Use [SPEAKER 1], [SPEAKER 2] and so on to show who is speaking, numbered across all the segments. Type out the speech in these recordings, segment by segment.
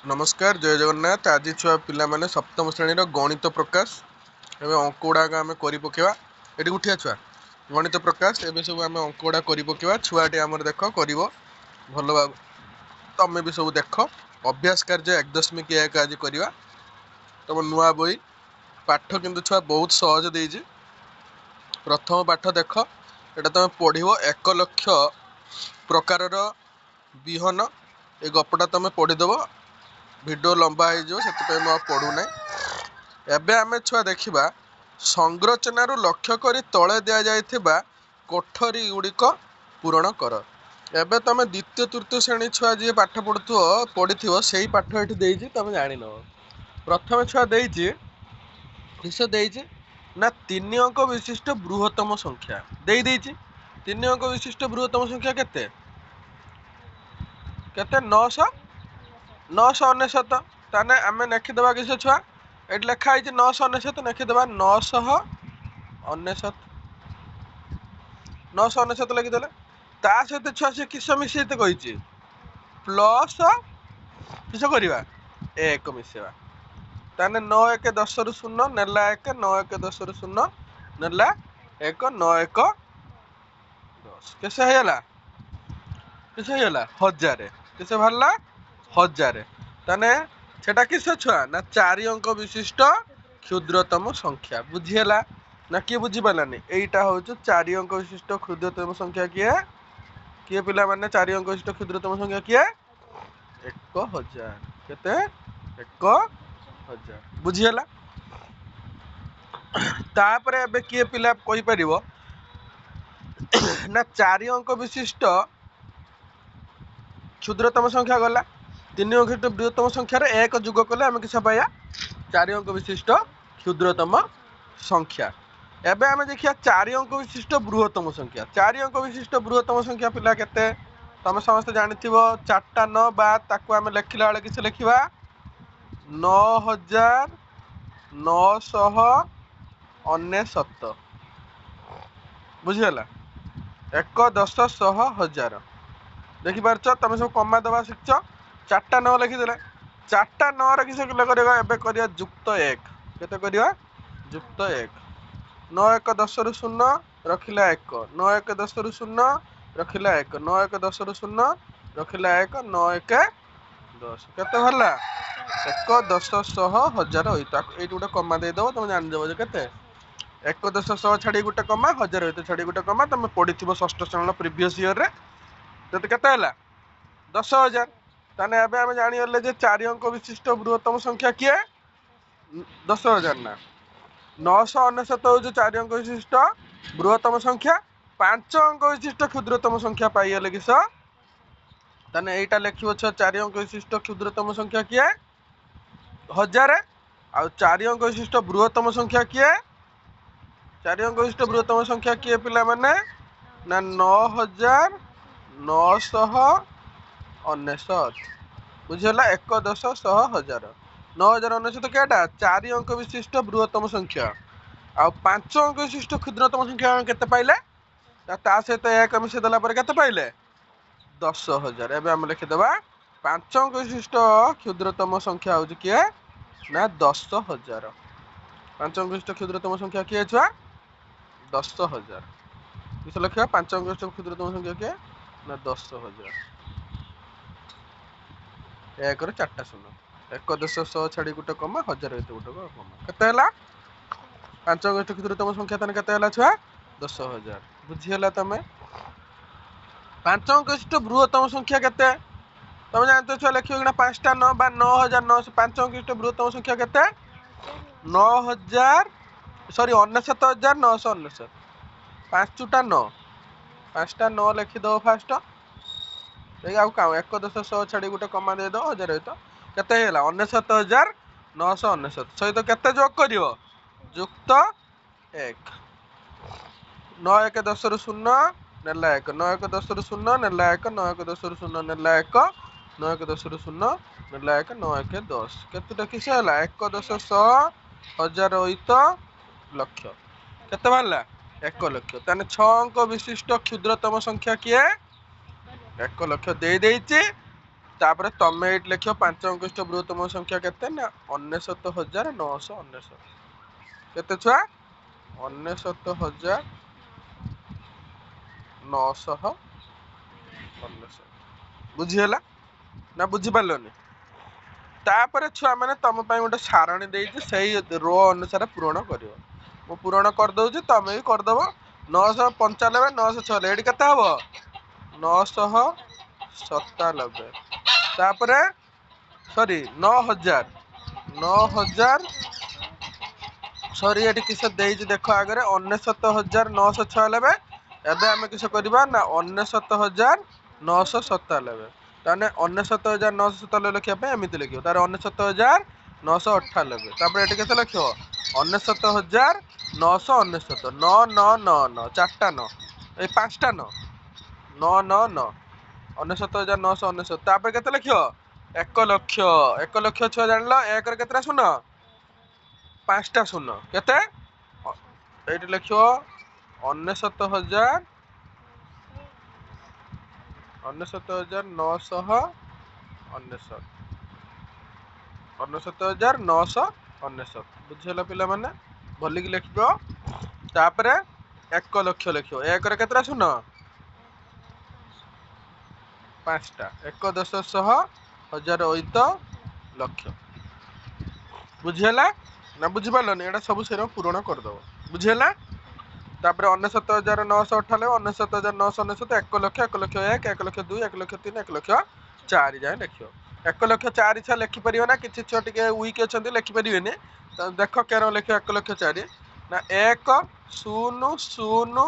[SPEAKER 1] नमस्कार जय जगन्नाथ। आज छुआ पिला माने सप्तम श्रेणी गणित प्रकाश एवं अंक गुड़ाक आम कर पकेवा। ये उठिया छुआ गणित प्रकाश एवं सब आम अंक गुड़ा कर पकेवा। छुआटी आमर देख कर भल भाव तमें भी सब देख अभ्यास कार्य 1.1 आज करवा। तुम नुआ बही पाठ किंतु छुआ बहुत सहज देजी। प्रथम पाठ देख एटा तुम पढ़ो 1 लक्ष प्रकार विहन ए गपटा तुम पढ़ीदेव। वीडियो लंबा हो पढ़ुना। एबे आमे छुआ देखिबा संरचनारू लक्ष्य करी तले दिया जाइथिबा कोठरी गुड़िक पूरण कर। एबे तुम द्वितीय तृतीय श्रेणी छुआ जी पाठ पढ़ी से पाठ ये देती तुम जान। प्रथम छुआ देती ना 3 अंक विशिष्ट बृहत्तम संख्या देती। 3 अंक विशिष्ट बृहत्तम संख्या केते 999। ताने आमे लिखिदेवा किस छुआ ये लिखाई 999 लिखिदेवा 999 लिखिदेले। ता सहित छुआ से किस मिसेते कही प्लस किस करवा 1 मिसेवा। ताने 9 1 10 रु 0 नेला 1 9 1 10 रु 0 नेला 1 9 1 10 कैसे होगा किसे होगा 1000 किसे बाहरला 1000। ताने सेटा किस छुआ ना 4 अंक विशिष्ट क्षुद्रतम संख्या बुझीला ना किए बुझीपारानी। यहीटा हूँ 4 अंक विशिष्ट क्षुद्रतम संख्या किए किए पिला माने 4 अंक विशिष्ट क्षुद्रतम संख्या किए 1000 केते 1000 बुझीला। तापर एबे किए पिला कहि परिबो ना 4 अंक विशिष्ट क्षुद्रतम संख्या गला 3 अंक विशिष्ट बृहत्तम संख्यार 1 जुग कले आम किस पाया 4 अंक विशिष्ट क्षुद्रतम संख्या। एबे आम देखिया 4 अंक विशिष्ट बृहत्तम संख्या। 4 अंक विशिष्ट बृहत्तम संख्या पिला केते तुम समस्त जानिथिबो 4टा 9 बाद ताकू आम लिखिला बेले किस लिखिबा 9999 बुझीगला 1 10 100 1000 देखिपार तुम सब कमा दबा शिखच 4टा 9 लिखिदेले 4टा 9 रे किस करवा एबे करवा जुक्त 1 केते करवा जुक्त 1 9 1 10 रु 0 रखिला 1 9 1 10 रु 0 रखिला 1 9 1 10 रु 0 रखिला 1 9 1 10 केते भरला 1 10 100 1000 होइता एई गोटे कमा दे दबो तुम जानि देबो जे केते 1 10 100 छाड़ी गोटे कमा 1000 होइता छाड़ी गोटे कमा तुम पढ़िथिबो षष्ठ श्रेणी प्रीवियस ईयर रे तो केते होला 10,000। ताने एबे हम जानि गले जे 4 अंक विशिष्ट बृहत्तम संख्या किए 10,000 ना 999 हो 4 अंक विशिष्ट बृहत्तम संख्या 5 अंक विशिष्ट क्षुद्रतम संख्या पाई गले किस ताने एटा लिखिबो 4 अंक विशिष्ट क्षुद्रतम संख्या किए 1000 आ 4 अंक विशिष्ट बृहत्तम संख्या किए 4 अंक विशिष्ट बृहत्तम संख्या किए पिला माने ना 9999 बुझीगला 1 10 100 1000 9099 केटा 4 अंक विशिष्ट बृहत्तम संख्या आ 5 अंक विशिष्ट क्षुद्रतम संख्या केते पाइले ता सहित 1 मिसे देला पर केते पाइले 10,000। एबे हम लिखिदेबा 5 अंक विशिष्ट क्षुद्रतम संख्या हूँ किए ना 10,000। 5 अंक विशिष्ट क्षुद्रतम संख्या किए छुआ 10,000 किस लिखा 5 अंक विशिष्ट क्षुद्रतम संख्या किए ना 10,000 1 रे 4टा 0 1 10 100 छाड़ी गोटे कमा 1000 होइते गोटे कमा केते हला 5 अंक विशिष्ट क्षुद्रतम संख्या तने केते हला छुआ 10,000 बुझीगला। तमे 5 अंक विशिष्ट बृहत्तम संख्या केते तुम जानते छुआ लिखियो कि 5टा 9 बा 9900 5 अंक विशिष्ट बृहत्तम संख्या केते 9000 सॉरी 69,999 5टा 9 5टा 9 लिखिदेव फास्ट आउ 1 10 100 छाड़ी गोटे कमा दे दो 1000 होइतो केते हैला 69,999 सहित केते जोग करिवो जुक्त 1 9 1 10 रु 0 नेला 1 9 1 10 रु 0 नेला 1 9 1 10 रु 0 नेला 1 9 1 10 रु 0 नेला 1 9 1 10 केते किसे हैला 1 10 100 1000 होइतो लक्ष्य केते बाहरला 1 लक्ष्य। ताने 6 अंक विशिष्ट क्षुद्रतम संख्या किए 1 लक्ष्य दे देइछि तापर तमे ये लिख 5 अंकिष्ट बृहत्तम संख्या केते ना 99,999 केते छुआ 99,999 बुझीगला ना बुझी पारलोनी तापर छुआ मैंने तुम गोटे सारणी देती से रो अनुसार पूरण कर पूरण करदे तुम भी करदेव 995 996 ये के 997 तापर सॉरी 9000 9000 सॉरी ये किस देख आगे 99,996 एबे आम किस करवा ना 99,997 ताने 99,997 लिखा एमती लिख तार 99,998 तापर ये केते लिख 99,999 9999 चार्टा 9 ये 5टा 9 999 99,999 तापर केते लिख 1 लक्ष 1 लक्ष छुआ जान एक केतरा शून्य 5टा शून्य केते ये लिख 99,999 99,999 बुझेला पिला माने भलिक लिखिबो तापर 1 लक्ष लिखिबो एक केतरा शून्य 5टा 1 10 100 1000 8 लक्ष बुझेला ना बुझी पारलनी एटा सब से पूरण कर दो बुझेला तापर 99,998 99,999 1 लक्ष 1 लक्ष 1 1 लक्ष 2 1 लक्ष 3 1 लक्ष 4 जाए लिख 1 लक्ष 4 छा लिखि परियो ना किछि छुआ टिके वीक अछंती लिखि परिबेनी तो देख केन लिख 1 लक्ष 4 ना 1 0 0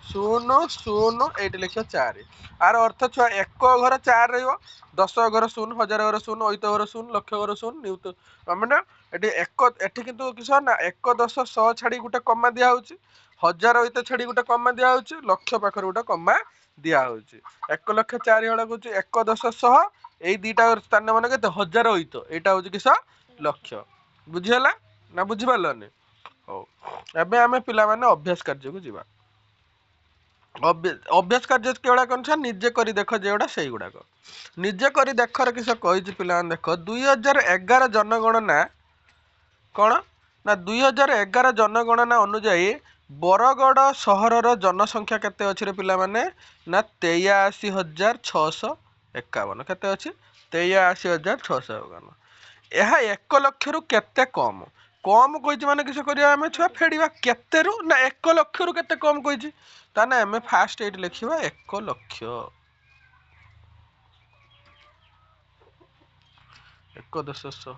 [SPEAKER 1] 0 0 एट लिख 4 आर अर्थ छुआ 1 घर 4 रहिबो 10 घर 0 1000 घर 0 8 घर 0 लक्ष घर 0 नियुत माने एटी एक एठी किंतु किस ना 1 10 100 छाड़ी गुटे कमा दिया होउची 1000 8 छाड़ी गुटे कमा दिया होउची लक्ष पाखर गुटे कमा दिया होउची 1 लक्ष 4 हळा होउची 1 10 100 एई दीटा स्थान माने केते 1000 8 एटा होउची किस लक्ष बुझिहला ना बुझि पारलनी हो एबे हमें पिला माने अभ्यास कार्य को जीवा अभ्यास कार्य केवड़ा कौन निजे करी देख जेगुड़ा से गुड़ाक निजे करी देखर किस कही पिला देख 2011 जनगणना कौन ना 2011 जनगणना अनुजाई बरगड़ सहर जनसंख्या केते अच्छी रे पिला माने ना 83,651 केते अच्छी 83,651 यह 1 लक्ष रु केते कम कम कही माने किस करिया हमें छुआ फेडिबा केते रु ना 1 लक्ष रु केते कम कही ताने हमें फास्ट एट लिखिबा 1 लक्ष 1 10 100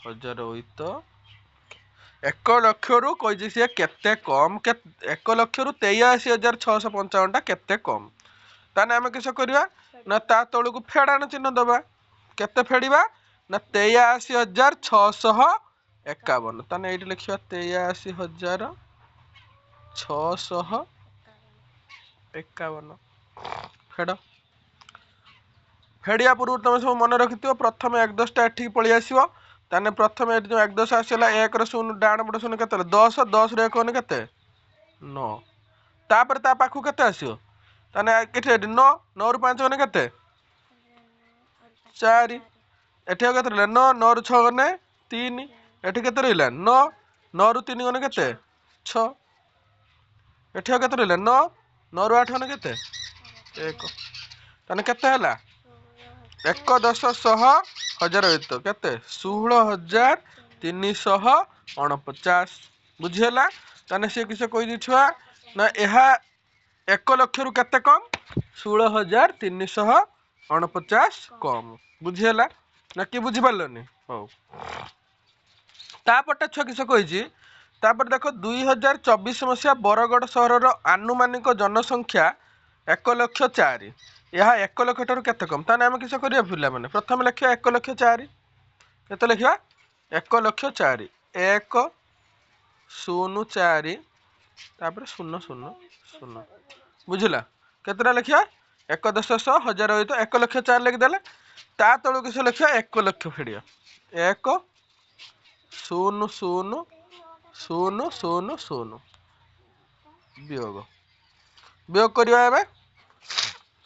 [SPEAKER 1] 1000 8 1 लक्ष रु कही सी केते कम 1 लक्ष रु 83,655 टा केते कम ताने हमें किस करिया ना ता तळु को फेडाण चिन्ह दबा केते फेडिबा ना 83,651 ताने एट लिखिबा 83,651 फेड फेडिया पूर्व तुम सब मन रखि प्रथम 1 10 टा एठी पळि आसीबो ताने प्रथम एठी जो 1 10 आसीला 1 रो शून्य डाण बड शून्य केते 10 10 रे 1 केते 9 तापर ता पाखु केते आसीबो ताने केते 9 9 रो 5 गने केते 4 एठी केते रहला 9 9 रो 6 गने 3 एठी केते रहला 9 9 रो 3 गने केते 6 एठी केते रहला 9 9 रो 8 गने केते 1 ताने केते हला 1 10 100 1000 8 केते 16,349 बुझिहला ताने से किसे कोइ दी छुआ ना एहा 1 लक्ष रु केते कम 16,349 कम बुझिहला ना कि बुझि पारलनी हो तापरटा छुआ किसे कहिजी तापर देखो 2024 मसिया बरगड़ सहर आनुमानिक जनसंख्या 1 लक्ष 4 यह 1 लक्ष ठाରୁ केते कम ताने हम किसे करिया पिला माने प्रथम लिखिया 1 लक्ष 4 केते लिखिया 1 लक्ष 4 1 0 4 तापर 0 0 0 बुझिला केतरा लिखिया 1 10 100 1000 8 1 लक्ष 4 लिख देले ता तळु किसे लिखिया 1 लक्ष फेडिया 1 0 0 0 0 0 वियोग वियोग करिया एबे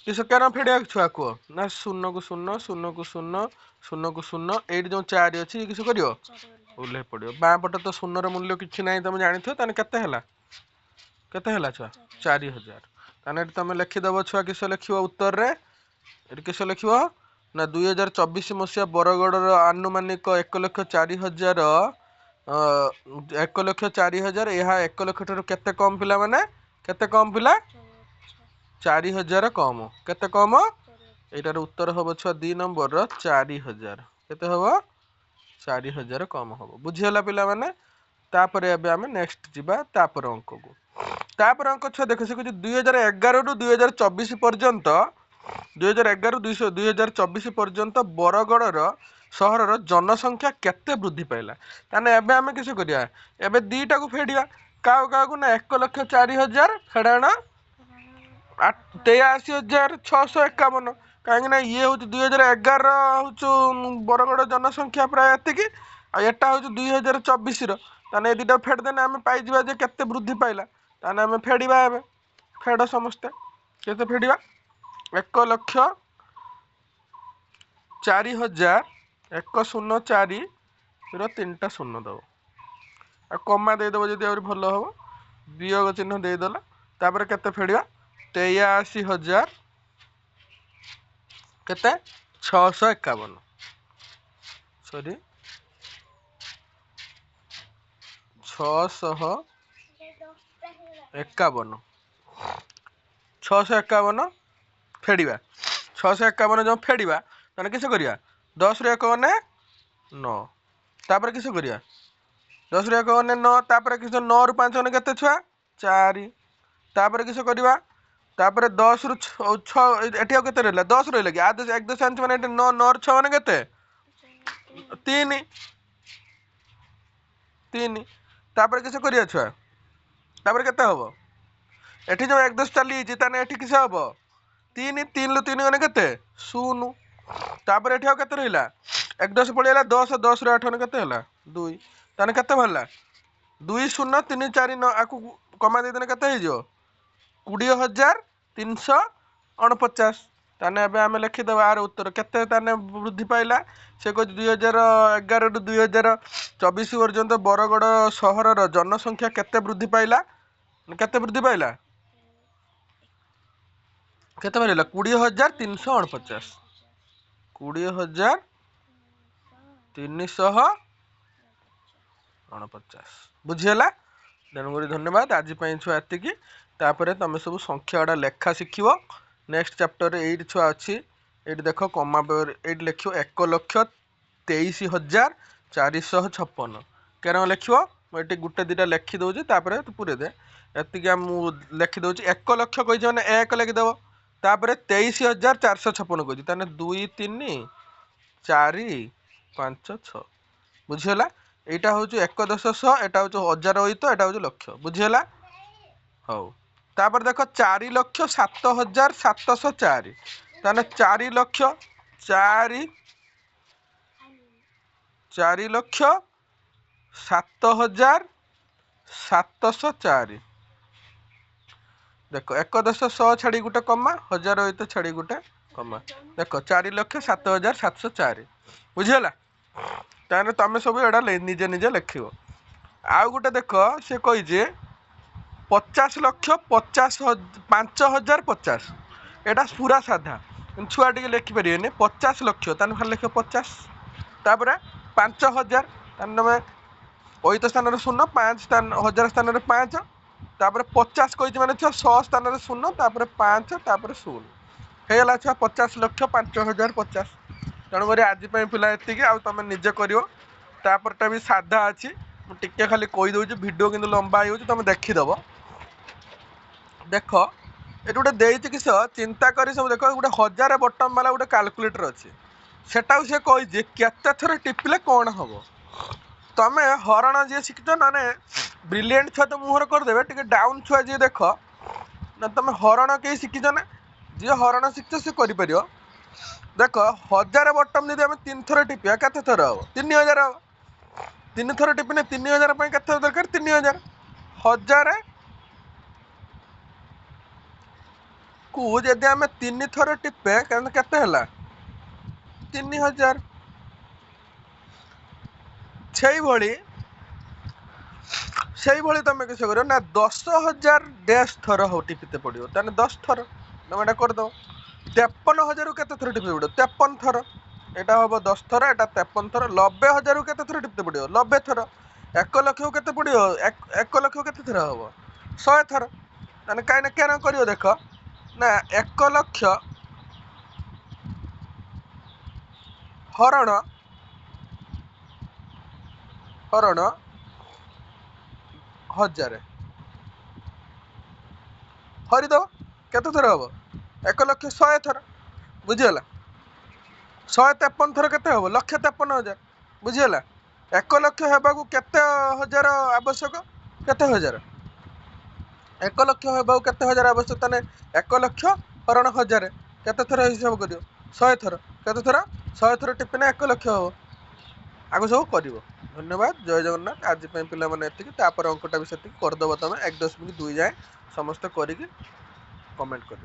[SPEAKER 1] किस केन फेड़िया छुआ कह ना शून्य को शून्य शून्य को शून्य शून्य को शून्य ये जो 4 अच्छी किस कर ओह्लै पड़ो बाँ पटे तो शून्यर मूल्य कि ना तुम जानी तेने के छुआ 4000 ताने तुम लिखिदेव छुआ किस लिख उत्तर रे किस लिख ना 2024 मसीहा बरगढ़ आनुमानिक 1,04,000 1,04,000 यह 1,00,000 ठाରୁ केते कम पिला माने केते कम पिला 4000 कम केते कम एटार उत्तर हम छुआ 2 नंबर 4000 केते हम 4000 कम हम बुझीगला पिला माने तापरे एबे आमे नेक्स्ट जिबा तापर अंक को तापर अंक छुआ देख से 2011 रु 2024 पर्यंत 2011 2024 पर्यंत बरगढ़ सहर जनसंख्या केते वृद्धि पाइला ताने एबे आमे किस करिया एबे दीटा को फेडिया का ना 1,04,000 फेडाणा 83,651 कहीं ये हूँ 2011 हूँ बरगढ़ जनसंख्या प्राय एति आटा हूँ 2024 ताने दुटा फेडिदेने आम पाइबा जे केते वृद्धि पाइला ताने आम फेडिबा एबे फेड समस्ते केते फेडिबा 1,04,000 104 3टा शून्य दब आ कमा देदेव जदि आ भल हम वियोग चिन्ह देदेला तापर केते फेडिबा 83,000 केते 651 सॉरी 651 फेडिबा 651 जो फेडिबा ताने किस करिया 10 रे 1 माने 9 तापर किस करिया 10 रे 1 माने 9 तापर किस 9 रु 5 माने केते छुआ 4 तापर किस करिबा तापर 10 रु 6 एठी आ केते रहला 10 रहला कि आधे 1 दशमांश माने 9 9 रु 6 माने केते 3 3 तापर किस करिया छुआ तापर केते हबो एठी जो 1 दश चली जी ताने एठी किस हबो 3 3 रु 3 माने केते 0 तापर एठी आ केते रहला 1 दश पळेला 10 10 रु 8 माने केते हला 2 ताने केते भरला 2 0 3 4 9 आकु कमा दे देने केते हे जो 20,349 ताने एबे आमे लिखि देबा आर उत्तर केते ताने वृद्धि पाइला से को 2011 रु 2024 पर्यंत बरगढ़ सहरर जनसंख्या केते वृद्धि पाइला केते वृद्धि पाइला केते पाइला 20,349 20,349 बुझीगला तेणुक धन्यवाद आज छुआ एति तापर तुम सब संख्या गुड़ा लेखा शिख नेक्स्ट चैप्टर एट छुआ अच्छी ये देख कमा ये लिख 1,23,456 केन लिख मुझे गोटे दुटा लिखिदे पूरे दे एति लिखिदे 1 लक्ष कही मैंने 1 लिखिदेव तापर 23,456 कही 2 3 4 5 6 बुझीगला यहाँ हूँ 1,000 एटा हूँ 1000 तो यहाँ हूँ लक्ष बुझीगला हौ तापर देख 4,07,704 ताने 4,07,704 देख 1,000 छाड़ी गोटे कमा 1000 तो छाड़ी गोटे कमा देख 4,07,704 बुझीगला ताने तुम सब एटा निजे निजे लिख आउ गोटे देख से कही 50,50,5,050 एटा पूरा साधा छुआ टे लिखिपर 50 लक्ष ताने खाली लिख 50 तापर 5,000 ताने तुम ओइत स्थान 0 5 स्थान 1000 स्थान 5 तापर 50 कही मैंने छुआ 100 स्थान 0 तापर 5 तापर 0 ହେଇଗଲା ଛୁଆ 50,05,050 ତେଣୁକରି ଆଜି ପାଇଁ ପିଲା ଏତିକି ଆଉ ତମେ ନିଜେ କରିବ ତାପରଟା ବି ସାଧା ଅଛି ମୁଁ ଟିକେ ଖାଲି କହିଦେଉଛି ଭିଡ଼ିଓ କିନ୍ତୁ ଲମ୍ବା ହେଇଯାଉଛି ତମେ ଦେଖିଦେବ ଦେଖ ଏଠି ଗୋଟେ ଦେଇଛି କିସ ଚିନ୍ତା କରି ସବୁ ଦେଖ ଗୋଟେ 1000 ବଟମ୍ ବାଲା ଗୋଟେ କାଲକୁଲେଟର ଅଛି ସେଟାକୁ ସେ କହିଛି କେତେ ଥର ଟିପିଲେ କ'ଣ ହବ ତମେ ହରଣ ଯିଏ ଶିଖିଛ ମାନେ ବ୍ରିଲିଏଣ୍ଟ ଛୁଆ ତ ମୁହଁରେ କରିଦେବେ ଟିକେ ଡାଉନ୍ ଛୁଆ ଯିଏ ଦେଖ ନା ତମେ ହରଣ କେହି ଶିଖିଛ ନା ଯିଏ ହରଣ ଶିଖିଛ ସେ କରିପାରିବ देख 1000 बटम जब आम 3 थर टिपिया केते थर हम 3000 हम 3 थर टिपिने 3000 केते दरकार 3000 1000 को जदि आम 3 थर टिपे केते हला 3000 से भली तुम किस कर ना 10,000 डैश थर हो टिपिते पड़ो ताने 10 थर तुम एटा कर दो 53,000 केते थर टिपे पड़ो 53 थर एटा हम 10 थर एटा 53 थर 90,000 केते थर टिपते पड़ो 90 थर 1 लाख केते पड़ो 1 लाख केते थर हम 100 थर ताने काई ना केना करियो देख ना 1 लाख हरण हरण 1000 हरिदब केते थर हम 1 लाख 100 थर बुझीगला 153 थर केते हम 1,53,000 बुझीगला 1 लाख हेबाकू केते हजार आवश्यक केते हजार 1 लाख हेबाकू केते हजार आवश्यक ताने 1 लाख हरण 1000 केते थर हिसाब करियो 100 थर केते थर 100 थर टिपिने 1 लाख हो आगु सब करिवो धन्यवाद जय जगन्नाथ आज पिला माने एतिकी तापर अंकटा भी सेतिकी करदब तमे 1.2 जाए समस्त करिकी कमेंट कर